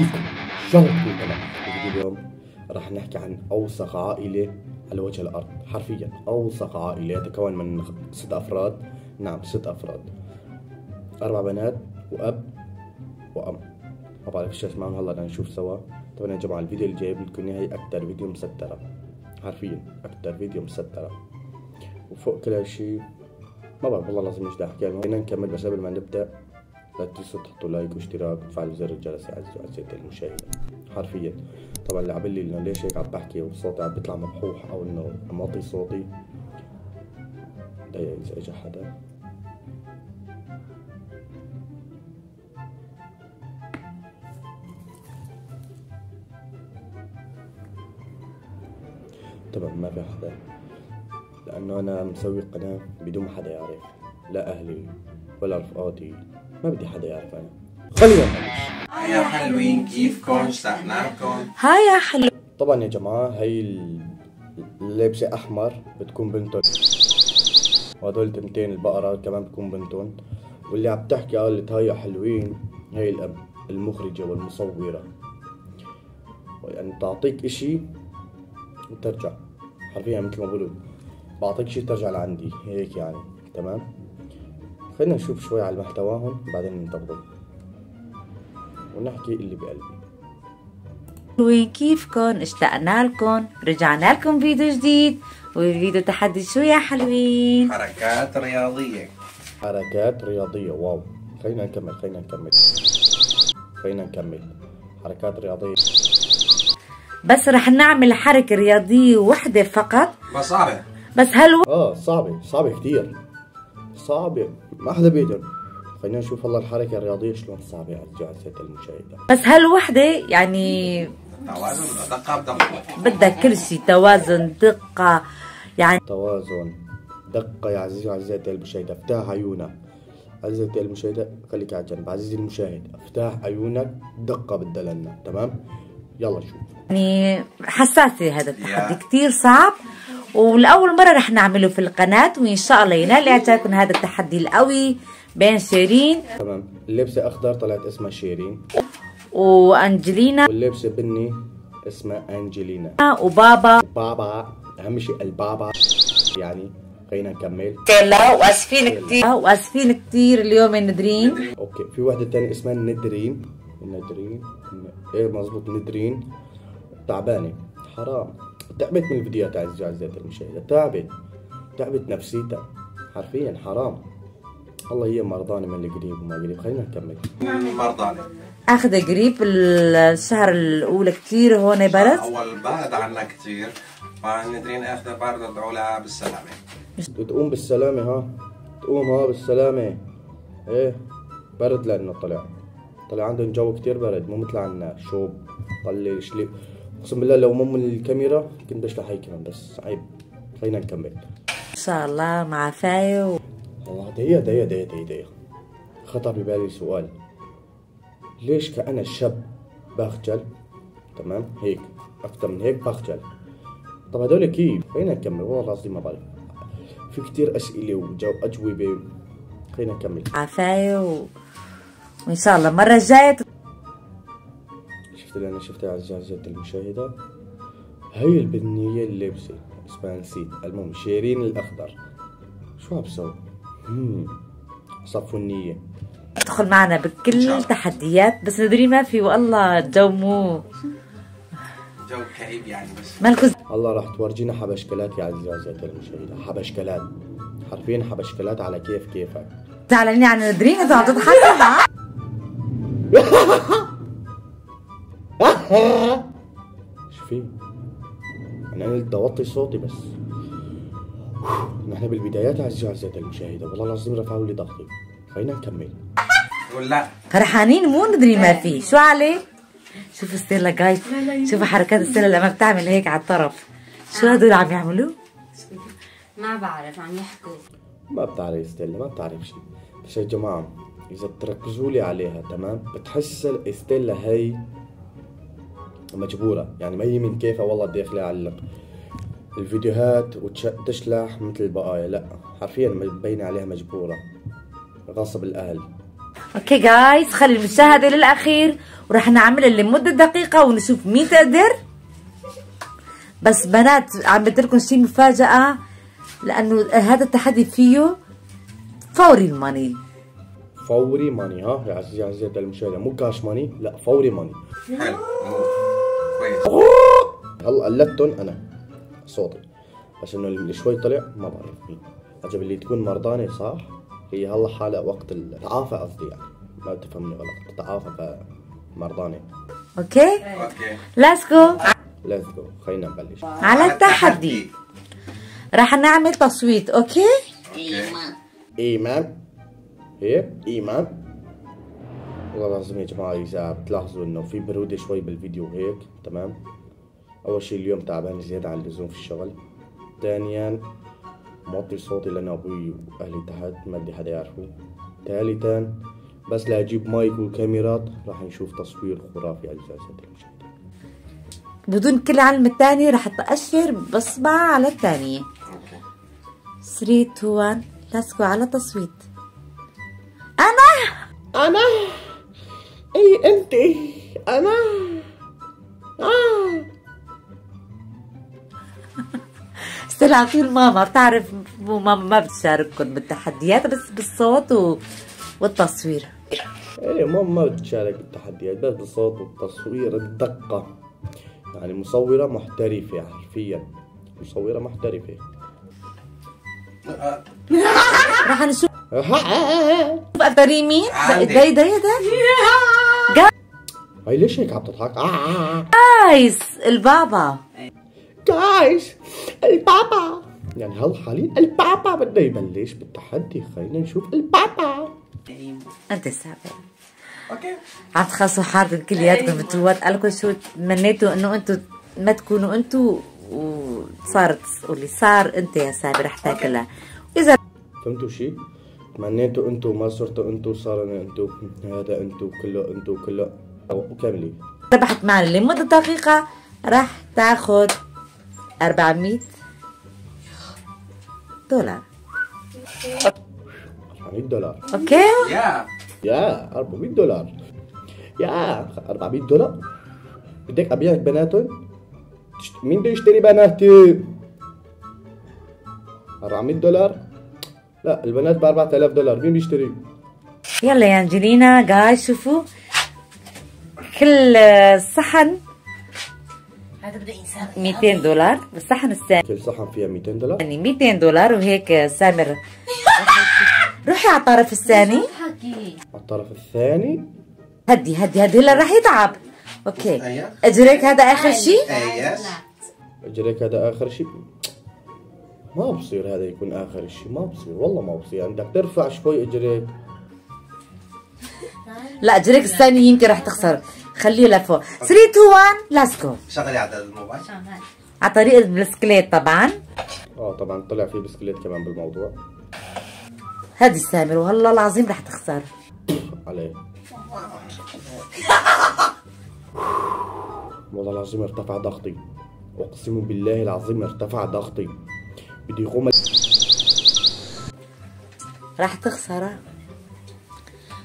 كيفكم؟ شلونكم تمام؟ اليوم راح نحكي عن أوسخ عائلة على وجه الأرض، حرفيا أوسخ عائلة تتكون من 6 أفراد، نعم 6 أفراد، 4 بنات وأب وأم، ما بعرف شو اسمهم، هلا بدنا نشوف سوا. طبعا يا جماعة الفيديو اللي جايب لكم إياه هي أكتر فيديو مسترة، حرفيا أكتر فيديو مسترة، وفوق كل هالشي ما بعرف والله لازم مش بدي أحكي عنه. بدنا نكمل بس قبل ما نبدأ لا تنسوا تحطوا لايك واشتراك وتفعلوا زر الجرس يعزوا عزيزي المشاهدة. حرفيا طبعا اللي عمل لي انه ليش هيك عم بحكي وصوتي عم بيطلع مبحوح او انه موطي صوتي، دقيقة اذا اجى حدا. طبعا ما في حدا لانه انا مسوي قناة بدون ما حدا يعرف، لا اهلي ولا رفقاتي، ما بدي حدا يعرف انا. خلينا نبلش. هاي يا حلوين، كيفكم؟ اشتقنا لكم. هاي يا حلو. طبعا يا جماعة هي اللابسة احمر بتكون بنتهم، وهدول تنتين البقرة كمان بتكون بنتهم، واللي عم تحكي قالت هاي يا حلوين هي الأم المخرجة والمصورة، يعني تعطيك اشي وترجع، حرفيا مثل ما بقولوا بعطيك شي ترجع لعندي هيك يعني. تمام، خلينا نشوف شوي على محتواهم بعدين ننتقدهم ونحكي اللي بقلبي. حلوين كيفكن؟ اشتقنا لكم، رجعنا لكم فيديو جديد، والفيديو تحدي شو يا حلوين؟ حركات رياضية. حركات رياضية، واو. خلينا نكمل حركات رياضية. بس رح نعمل حركة رياضية وحدة فقط. بس صعبة. بس صعبة كتير، صعبة ما حدا بيقدر. خلينا نشوف هلا الحركة الرياضية شلون صعبة عزيزي المشاهدة. بس هالوحدة يعني توازن، دقة بدقة. بدك كل شي، توازن، دقة، يعني توازن، دقة يا عزيزي المشاهدة. افتح عيونك عزيزي المشاهدة، خليك على جنب عزيزي المشاهد، افتح عيونك، دقة بدها لنا. تمام، يلا شوف. يعني حساسة هذا التحدي كتير صعب، والأول مرة رح نعمله في القناة، وإن شاء الله ينال إعجابكم هذا التحدي القوي بين شيرين. تمام، اللبسة أخضر طلعت اسمها شيرين، وأنجلينا، واللبسة بني اسمها أنجلينا، وبابا أهم شيء البابا يعني. خلينا نكمل. ستيلا. واسفين كتير اليوم ندرين. اوكي، في وحدة تانية اسمها ندرين، ايه مظبوط، ندرين تعبانة، حرام، تعبت من الفيديوهات عزيزي المشاهدة، تعبت نفسيتها، حرفيا حرام. الله هي مرضانة من القريب وما قريب. خلينا نكمل. مرضانة. اخذ قريب الشهر الاولى كتير هون برد. اول بعد عنا كتير، فندرين اخذ برد، ادعوا لها بالسلامة. تقوم بالسلامة، تقوم بالسلامة. ايه برد لانه طلع عندهم جو كتير برد، مو مثل عنا شوب طلع شلي. اقسم بالله لو مو من الكاميرا كنت بشلح هي كمان، بس عيب. خلينا نكمل ان شاء الله مع فاية والله. دقيقة خطر ببالي سؤال، ليش كأنا شاب بخجل؟ تمام، هيك اكتر من هيك بخجل. طب هدول كيف؟ خلينا نكمل والله العظيم ما بعرف، في كتير اسئله واجوبه. خلينا نكمل. عفاية وان شاء الله المره الجايه. شفت اللي انا شفتها عزيزي المشاهده، هي البنيه اللابسه اسمها نسيت، المهم شيرين الاخضر. شو عم بسوي؟ صفوا النيه. ادخل معنا بكل التحديات، بس ندري ما في والله الجو مو جو كئيب يعني. بس مالكم الله راح تورجينا حبشكلات يا عزيزي المشاهده، حبشكلات، حرفيا حبشكلات على كيفك. زعلانين عن ندرين انتوا عم تضحكوا. شو في؟ انا بدي اوطي صوتي بس. نحن بالبدايات عزيزي المشاهده، والله العظيم رفعوا لي ضغطي. خلينا نكمل. ولا فرحانين مو ندري ما في شو عليه. شوفوا ستيلا جايز، شوفوا حركات ستيلا لما بتعمل هيك على الطرف. شو هدول عم يعملوا؟ ما بعرف، عم يحكوا. ما بتعرف ستيلا، ما بتعرف شيء. بس يا جماعه اذا بتركزوا لي عليها تمام بتحس ستيلا هي مجبوره، يعني ما هي من كيفها والله داخله على الفيديوهات وتشلح مثل البقايا، لا حرفيا مبينه عليها مجبوره، غصب الاهل. اوكي جايز، خلي المشاهدة للأخير ورح نعمل لمدة دقيقة ونشوف مين تقدر. بس بنات عم بدلكم شي مفاجأة، لأنه هذا التحدي فيه فوري الماني. فوري ماني ها يا عزيزي عزيزي المشاهدة، مو كاش ماني، لا فوري ماني. حلو كويس. هلا قلدتن انا صوتي، بس انه اللي شوي طلع ما بعرف مين. عجب اللي تكون مرضانة صح؟ هي هلا حالة وقت التعافى، قصدي يعني ما تفهمني غلط، تتعافى فمرضانة. اوكي؟ اوكي ليتس جو. ليتس جو، خلينا نبلش. على التحدي راح نعمل تصويت. اوكي؟ ايمان هيك ايمان. والله العظيم يا جماعة إذا بتلاحظوا إنه في برودة شوي بالفيديو هيك، تمام؟ أول شي اليوم تعبان زيادة عن اللزوم في الشغل. ثانياً موطي صوتي لأن أبوي وأهلي تحت ما بدي حدا يعرفوا. ثالثاً بس لأجيب مايك وكاميرات راح نشوف تصوير خرافي على أساسات المشاهدة. بدون كل علم الثاني راح أشر بصبع على الثانية. 3 2 1 ليتس جو على تصويت. أنا أي أنت أنا استلع طول ماما بتعرف، ماما ما بتشارككم بالتحديات بس بالصوت والتصوير. ايه ماما ما بتشارك بالتحديات بس بالصوت والتصوير الدقة، يعني مصورة محترفة حرفيا، مصورة محترفة. راح نشوف اكتر مين ده هاي ليش هيك عم تضحك؟ جايز البابا، جايز البابا، يعني هلا حاليا البابا بده يبلش بالتحدي. خلينا نشوف البابا. انت سابق. اوكي عم تخلصوا حالكم كلياتكم بتروات. قالكم شو تمنيتوا انه انتوا ما تكونوا انتوا وصارت تقولي صار انت يا سامي رح تاكلها. اذا فهمتوا شي؟ تمنيتوا انتوا ما صرتوا انتوا صارنا انتوا، هذا انتوا كله انتوا كله وكملي. ربحت معنا لمدة دقيقة راح تاخد $400. 400 دولار. اوكي؟ يا $400 يا $400. بدك ابيعك بناتهم؟ مين بده يشتري بناتي؟ $400؟ لا البنات ب $4000، مين بيشتري؟ يلا يا انجلينا جايز شوفوا كل صحن هذا بده انسان $200 بالصحن الثاني، كل صحن فيها $200 يعني $200 وهيك. سامر روحي على الطرف الثاني. حكي على الطرف الثاني. هدي هلا راح يتعب. اوكي أيوة. اجريك هذا اخر شيء. يس اجريك هذا اخر شيء. ما بصير هذا يكون اخر شيء، ما بصير والله ما بصير، يعني بدك ترفع شوي اجريك. لا اجريك الثاني يمكن راح تخسر، خليه لفوق. 3 2 1 ليتس جو. شغلي على الموبايل على طريق البسكليت طبعا. طبعا طلع في بسكليت كمان بالموضوع. هدي سامر والله العظيم رح تخسر عليه. والله العظيم ارتفع ضغطي، اقسم بالله العظيم ارتفع ضغطي، بدي يقوم. رح تخسر.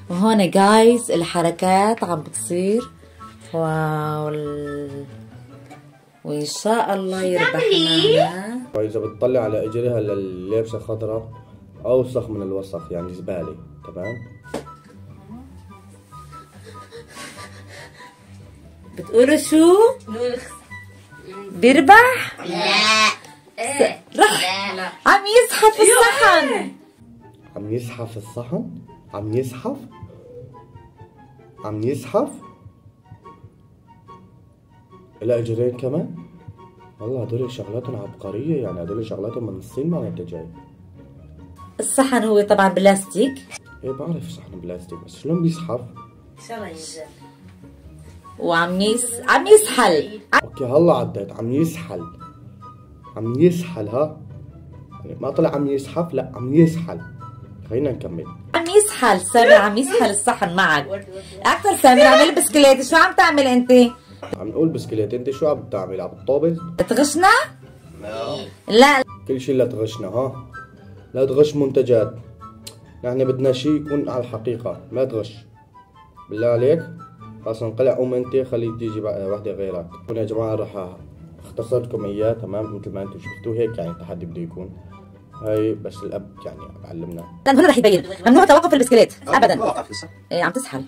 وهون جايز الحركات عم بتصير. واو وان شاء الله يربح معنا. واذا بتطلع على اجريها اللابسه خضراء اوسخ من الوسخ، يعني زباله. تمام. بتقولوا شو؟ بيربح؟ لا عم يزحف الصحن. عم يزحف الصحن؟ عم يزحف؟ عم يزحف؟ لا اجرين كمان؟ والله هدول شغلاتهم عبقرية، يعني هدول شغلاتهم من الصين معناتها جاي. الصحن هو طبعا بلاستيك. ايه بعرف صحن بلاستيك، بس شلون بيزحف؟ ان شاء الله ينزل وعم عم يسحل. اوكي هلا عديت. عم يسحل، عم يسحل ها، يعني ما طلع عم يزحف، لا عم يسحل. خلينا نكمل. عم يسحل سامر، عم يسحل الصحن معك اكثر. سامر عمل بسكليت، شو عم تعمل انت؟ عم نقول بسكليت، انت شو عم تعمل؟ عم تطوبز؟ بتغشنا؟ لا كل شيء لا تغشنا ها، لا تغش منتجات. نحن بدنا شيء يكون على الحقيقة، لا تغش. بالله عليك خلاص انقلع، قوم انت خلي تيجي بقى وحده غيرك. هون يا جماعه راح اختصر لكم اياه تمام مثل ما انتم شفتوا هيك يعني التحدي بده يكون. هاي بس الاب يعني علمنا. لأن هنا رح يبين ممنوع توقف البسكليت ابدا. وقف لسه. ايه عم تسحل.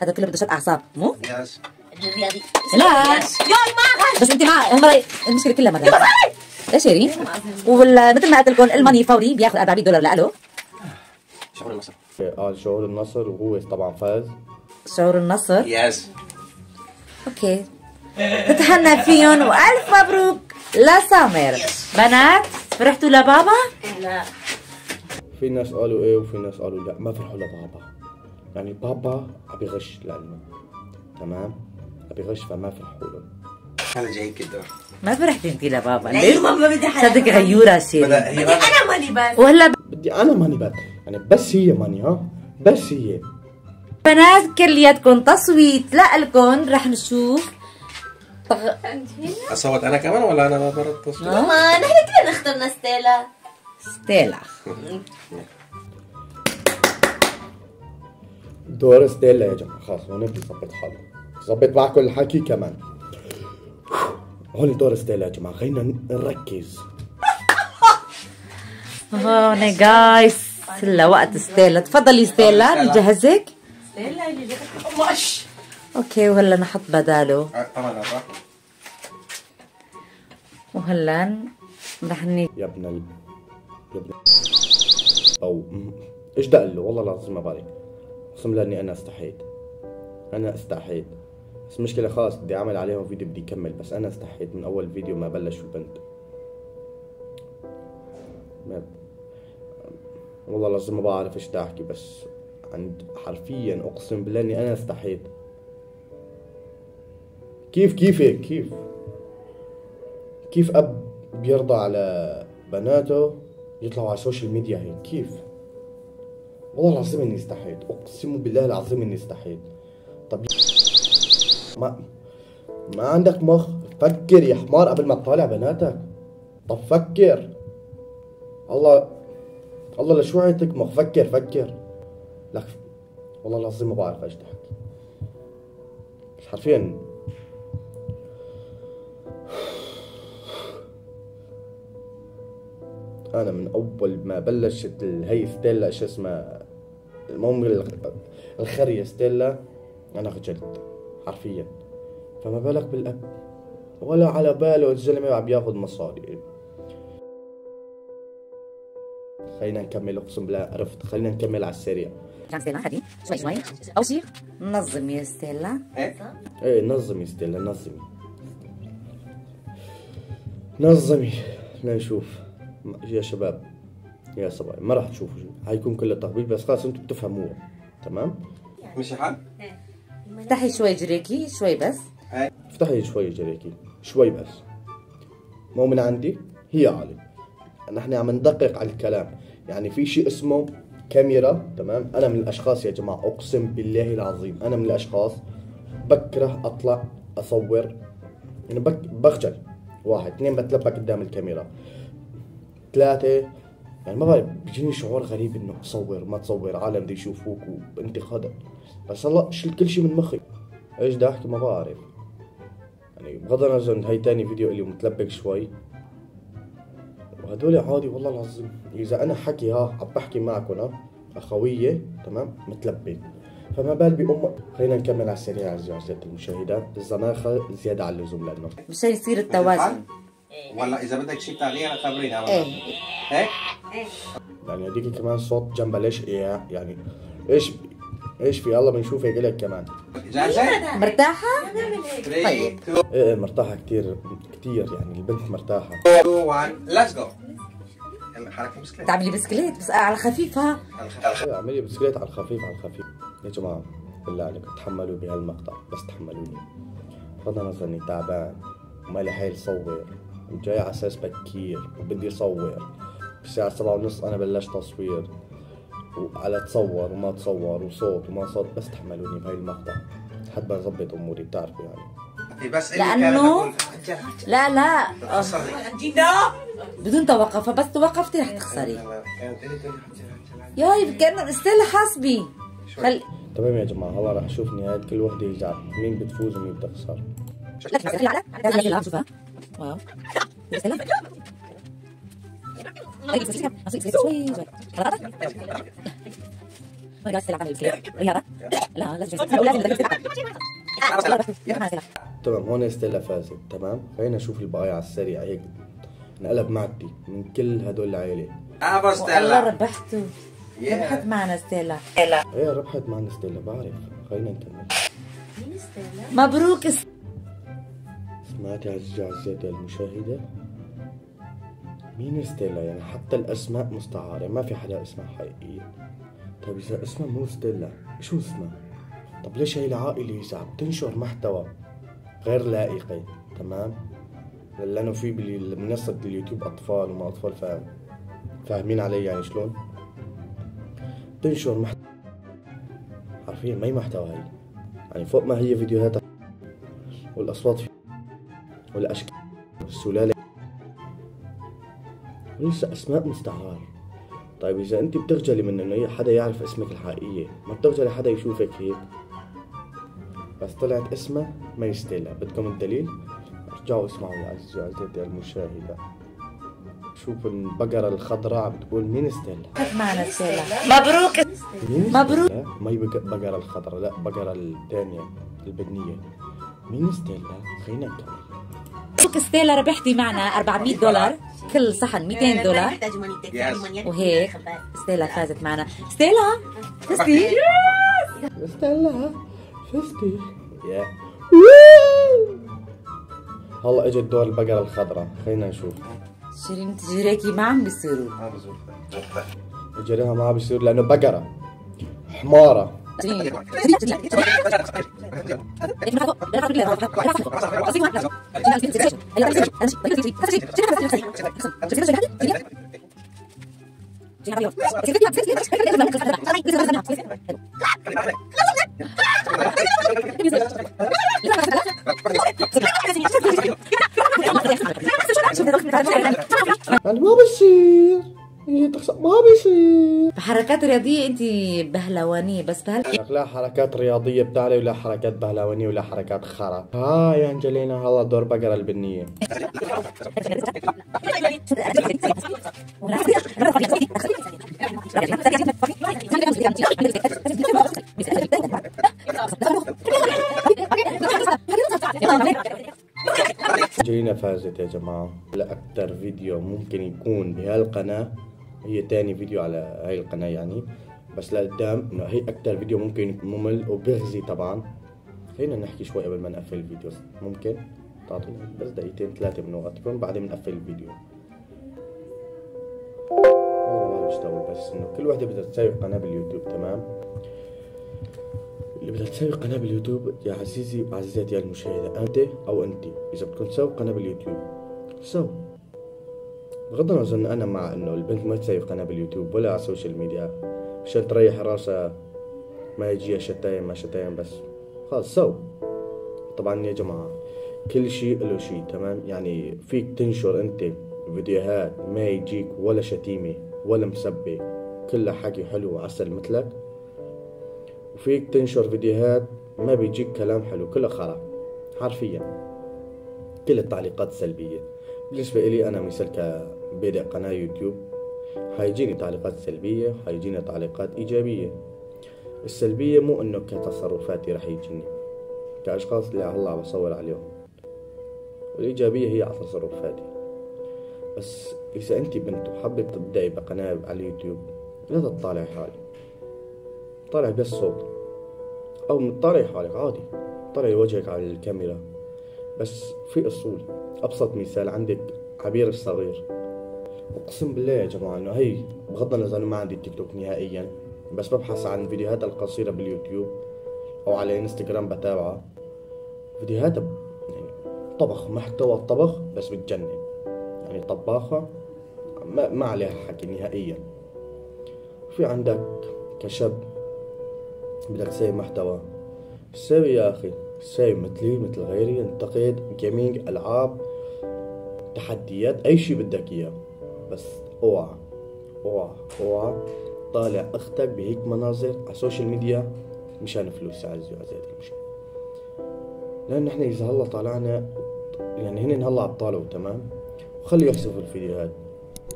هذا كله بده شد اعصاب مو؟ يس. لا بس انت مع المشكله كلها مرة ايش يرين؟ ومثل ما قلت لكم الماني فوري بياخذ $400 لإله. شعور النصر. شعور النصر وهو طبعا فاز. شعور النصر. يس. اوكي تتهنى فيهم والف مبروك لسامر. بنات فرحتوا لبابا؟ لا في ناس قالوا ايه وفي ناس قالوا لا، ما فرحوا لبابا. يعني بابا عم بيغش لانه تمام عم بيغش فما فرحوا له. هذا جاي كده. ما فرحتي انت لبابا لا ليه؟ ماما بدي حلقة. صدق غيورة شيرين. بدي انا ماني بس. وهلا بدي انا ماني بات يعني بس هي ماني ها بس هي. بنات كلياتكم تصويت لكم رح نشوف اصوت انا كمان ولا انا برا التصويت؟ ماما نحن كلنا اخترنا ستيلا. ستيلا. دور ستيلا يا جماعه خلاص هون بيظبط حاله، ظبط معكم الحكي كمان. هون دور ستيلا يا جماعه خلينا نركز. هون جايز لوقت ستيلا. تفضلي ستيلا نجهزك. ستيلا اللي جابت مش. اوكي وهلا نحط بداله طبعا لا. وهلا رح يا ابن او ايش دق له والله العظيم ما بعرف. اقسم بالله اني انا استحيت. بس المشكله خلاص بدي اعمل عليهم فيديو بدي اكمل، بس انا استحيت من اول فيديو ما بلش البنت. والله العظيم ما بعرف ايش بدي احكي، بس عند حرفيا اقسم بالله اني انا استحيت. كيف هيك؟ كيف اب بيرضى على بناته يطلعوا على السوشيال ميديا هيك؟ كيف؟ والله العظيم اني استحيت، اقسم بالله العظيم اني استحيت. طب ما عندك مخ؟ فكر يا حمار قبل ما تطالع بناتك. طب فكر. الله لشو عيتك مخ؟ فكر لك. والله العظيم ما بعرف ايش تحكي، بس حرفيا انا من اول ما بلشت هي ستيلا شو اسمها المهم الخريه ستيلا انا خجلت حرفيا. فما بالك بالاب ولا على باله الزلمه عم ياخذ مصاري. خلينا نكمل اقسم بالله عرفت. خلينا نكمل على السريع. كان ستيلا خدي شوي اول شيء نظم يا ستيلا. ايه نظمي ستيلا نظمي. لنشوف يا شباب يا صبايا ما راح تشوفوا شيء، حيكون كله تخبيط بس خلاص انتم بتفهموه تمام. مشي حال؟ افتحي شوي جريكي شوي بس. افتحي شوي جريكي شوي بس، مو من عندي هي عالي. نحن عم ندقق على الكلام. يعني في شيء اسمه كاميرا تمام. انا من الاشخاص يا جماعه اقسم بالله العظيم انا من الاشخاص بكره اطلع اصور، يعني بخجل. 1 2 بتلبك قدام الكاميرا. 3 يعني ما بعرف بيجيني شعور غريب انه اصور ما تصور، عالم بده يشوفوك وانتقادا. بس هلا شلت كل شيء من مخي. ايش بدي احكي ما بعرف. يعني بغض النظر هي تاني فيديو الي متلبك شوي، وهدول عادي والله العظيم. اذا انا حكي عم بحكي معكم اخويه تمام متلبك، فما بال بأمك. خلينا نكمل على السريع اعزائي المشاهدات. الزناخه زياده عن اللزوم لانه مشان يصير التوازن. ولا اذا بدك شيء تغيير خبرينا. ايه هيك؟ يعني هديك كمان صوت جنبها ليش ايه يعني ايش في يلا بنشوف هيك لك كمان. جاهزة؟ مرتاحة؟ طيب ايه مرتاحة كتير يعني البنت مرتاحة. 2 1 ليتس جو. حركة بسكليت. تعملي بسكليت بس على خفيف ها. اعملي بسكليت على الخفيف يا جماعة بالله عليكم تحملوا بهالمقطع بس تحملوني. بغض النظر اني تعبان ومالي حيل صور وجاي على اساس بكير وبدي صور الساعة 7:30 انا بلشت تصوير وعلى تصور وما تصور وصوت وما صوت، بس تحملوني بهاي المقطع لحد ما اظبط اموري بتعرفوا يعني. بس لانه لا بدون توقف، بس توقفتي رح تخسري. ياي كأنه ستيلا حاسبي تمام يا جماعة، هلا راح نشوف نهاية كل وحدة يزعل مين بتفوز ومين بتخسر. شوفها. واو. تمام هون ستيلا فازت. تمام خلينا نشوف البقايا على السريع هيك نقلب معدي من كل هدول العيلة. برافو والله ستيلا. ربحتوا. ربحت معنا ستيلا. ايه ربحت معنا ستيلا بعرف. خلينا نكمل. مين ستيلا؟ مبروك. سمعتي عزيزتي المشاهدة؟ مين ستيلا؟ يعني حتى الأسماء مستعارة، ما في حدا اسمها حقيقية. طيب إذا اسمها مو ستيلا، شو اسمها؟ طب ليش هي العائلة إذا عم تنشر محتوى غير لائقة؟ تمام؟ لأنه في بمنصة اليوتيوب أطفال وما أطفال، فاهمين علي يعني شلون؟ تنشر محتوى حرفيا ما هي محتوى هي، يعني فوق ما هي فيديوهات والأصوات والأشكال والسلالة لسه أسماء مستعار. طيب إذا أنت بتخجلي من إنه حدا يعرف اسمك الحقيقية، ما بتخجلي حدا يشوفك هيك؟ بس طلعت اسمها ما ستيلا. بدكم الدليل؟ ارجعوا اسمعوا يا عزيزتي المشاهدة. شوفوا البقرة الخضراء بتقول مين ستيلا؟ ربحت معنا ستيلا. مبروك. مين مبروك. ستيلا؟ ما هي بقرة الخضراء، لا بقرة الثانية البنية. مين ستيلا؟ خلينا نكمل. مبروك ستيلا، ربحتي معنا $400 كل صحن $200 وهيك ستيلا فازت معنا. ستيلا فزتي. ستيلا فزتي. يا هلا اجت دور البقرة الخضراء، خلينا نشوف. شيرين تجريكي ما عم بيصيروا. جريها ما بيصير لانه بقرة حمارة. يعني ما بيصير هي تخسر، ما بيصير. بحركات رياضية انت بهلوانية بس لا حركات رياضية بتعرف، ولا حركات بهلوانية، ولا حركات خرا. يا انجلينا هلا دور بقرة البنية. انجلينا فازت يا جماعة. لأكثر فيديو ممكن يكون بهالقناة، هي تاني فيديو على هاي القناة يعني، بس لقدام انه هي اكتر فيديو ممكن يكون ممل وبيغزي طبعا. خلينا نحكي شوي قبل ما نقفل الفيديو. ممكن تعطوني بس دقيقتين 3 من وقتكم بعدين بنقفل الفيديو. والله ما بشتغل، بس انه كل وحدة بدها تسوي قناة باليوتيوب. تمام؟ اللي بدها تسوي قناة باليوتيوب يا عزيزي وعزيزتي المشاهدة، انت او انت اذا بدكم تسوي قناة باليوتيوب سو، بغض النظر انه انا مع انه البنت ما تسوي قناة باليوتيوب ولا على السوشيال ميديا عشان تريح راسها ما يجيها شتايم ما شتايم، بس خلص سو. طبعا يا جماعة كل شيء له شيء. تمام؟ يعني فيك تنشر انت فيديوهات ما يجيك ولا شتيمة ولا مسبة، كلها حكي حلو وعسل مثلك، وفيك تنشر فيديوهات ما بيجيك كلام حلو كلها خرا حرفيا، كل التعليقات سلبية. بالنسبة إلي أنا مثل كبادئ قناة يوتيوب حيجيني تعليقات سلبية وحيجيني تعليقات إيجابية. السلبية مو إنه كتصرفاتي رح يجيني كأشخاص اللي هلا بصور عليهم، والإيجابية هي على تصرفاتي. بس إذا أنت بنت وحابة تبدأي بقناة على اليوتيوب لا تطالعي حالك، طالع بس صوت أو مطالعي حالك عادي، طالعي وجهك على الكاميرا، بس في أصول. أبسط مثال عندك عبير الصغير، اقسم بالله يا جماعه انه هي بغض النظر انه ما عندي تيك توك نهائيا، بس ببحث عن فيديوهات القصيره باليوتيوب او على انستغرام بتابعها، فيديوهات يعني طبخ، محتوى طبخ بس بتجنن، يعني طباخه ما عليها حكي نهائيا. في عندك كشاب بدك تسوي محتوى، سوي يا اخي، سوي مثلي مثل غيري، انتقد، جيمنج، العاب، تحديات، اي شي بدك اياه، بس اوعى اوعى اوعى طالع اختك بهيك مناظر على السوشيال ميديا مشان فلوس يعزوا عزيزي المشاهد. لأن احنا إذا هلا طلعنا يعني هن هلا عطالوا تمام، وخلوا يحذفوا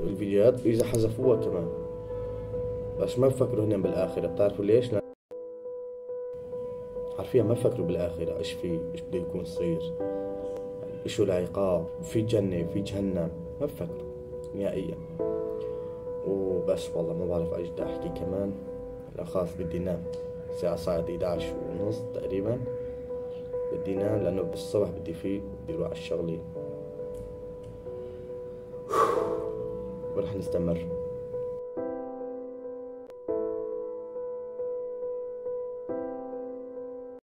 الفيديوهات إذا حذفوها كمان، بس ما بفكروا هن بالآخرة. بتعرفوا ليش؟ حرفيا ما بفكروا بالآخرة إيش بده يكون يصير، يعني إيش العقاب، في جنة في جهنم، ما بفكروا نهائيا. وبس والله ما بعرف ايش بدي احكي كمان، لا خلاص بدي انام. الساعة صارت 11:30 تقريبا، بدي انام لانه بالصبح بدي اروح على الشغلة ورح نستمر.